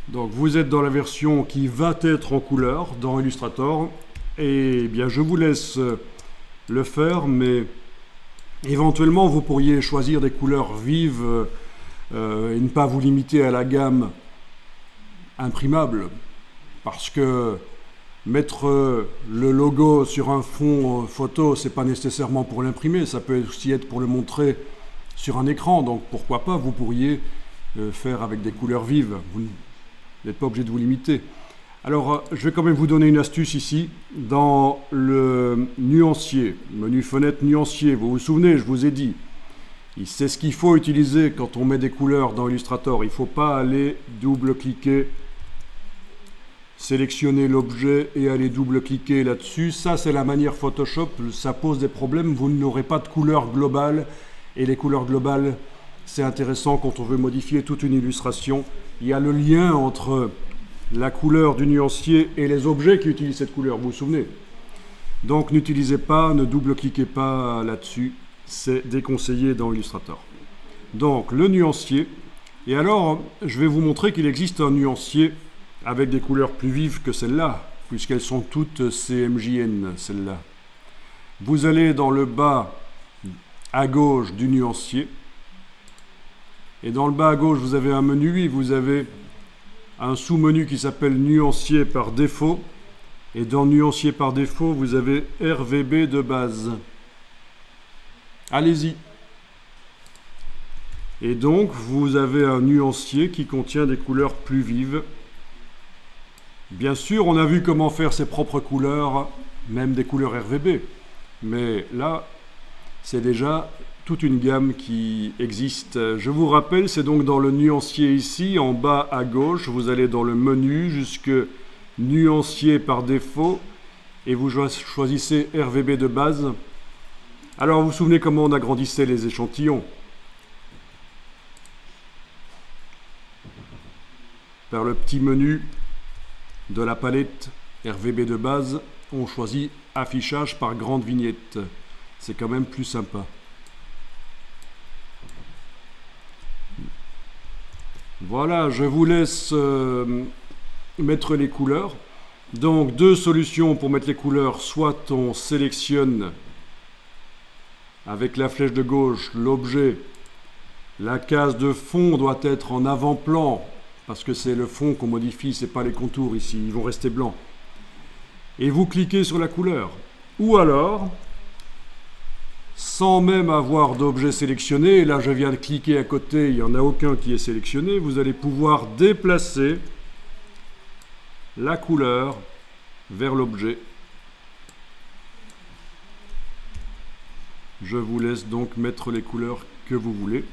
Donc vous êtes dans la version qui va être en couleur dans Illustrator. Et bien je vous laisse le faire, mais éventuellement vous pourriez choisir des couleurs vives et ne pas vous limiter à la gamme imprimable. Parce que mettre le logo sur un fond photo, c'est pas nécessairement pour l'imprimer, ça peut aussi être pour le montrer sur un écran. Donc pourquoi pas, vous pourriez faire avec des couleurs vives. Vous n'êtes pas obligé de vous limiter. Alors, je vais quand même vous donner une astuce ici. Dans le nuancier, menu fenêtre nuancier, vous vous souvenez, je vous ai dit, c'est ce qu'il faut utiliser quand on met des couleurs dans Illustrator. Il ne faut pas aller double-cliquer, sélectionner l'objet et aller double-cliquer là-dessus. Ça, c'est la manière Photoshop. Ça pose des problèmes. Vous n'aurez pas de couleur globale. Et les couleurs globales, c'est intéressant quand on veut modifier toute une illustration. Il y a le lien entre la couleur du nuancier et les objets qui utilisent cette couleur, vous vous souvenez. Donc n'utilisez pas, ne double-cliquez pas là-dessus, c'est déconseillé dans Illustrator. Donc le nuancier, et alors je vais vous montrer qu'il existe un nuancier avec des couleurs plus vives que celles-là, puisqu'elles sont toutes CMJN, celles-là. Vous allez dans le bas à gauche du nuancier, et dans le bas à gauche vous avez un menu et vous avez un sous-menu qui s'appelle nuancier par défaut, et dans nuancier par défaut vous avez RVB de base. Allez-y. Et donc vous avez un nuancier qui contient des couleurs plus vives. Bien sûr, on a vu comment faire ses propres couleurs, même des couleurs RVB, mais là c'est déjà toute une gamme qui existe. Je vous rappelle, c'est donc dans le nuancier ici, en bas à gauche, vous allez dans le menu jusque nuancier par défaut et vous choisissez RVB de base. Alors vous vous souvenez comment on agrandissait les échantillons? Par le petit menu de la palette RVB de base, on choisit affichage par grande vignette. C'est quand même plus sympa. Voilà, je vous laisse mettre les couleurs. Donc, deux solutions pour mettre les couleurs. Soit on sélectionne avec la flèche de gauche l'objet. La case de fond doit être en avant-plan parce que c'est le fond qu'on modifie, c'est pas les contours ici, ils vont rester blancs. Et vous cliquez sur la couleur. Ou alors, sans même avoir d'objet sélectionné, et là je viens de cliquer à côté, il n'y en a aucun qui est sélectionné, vous allez pouvoir déplacer la couleur vers l'objet. Je vous laisse donc mettre les couleurs que vous voulez.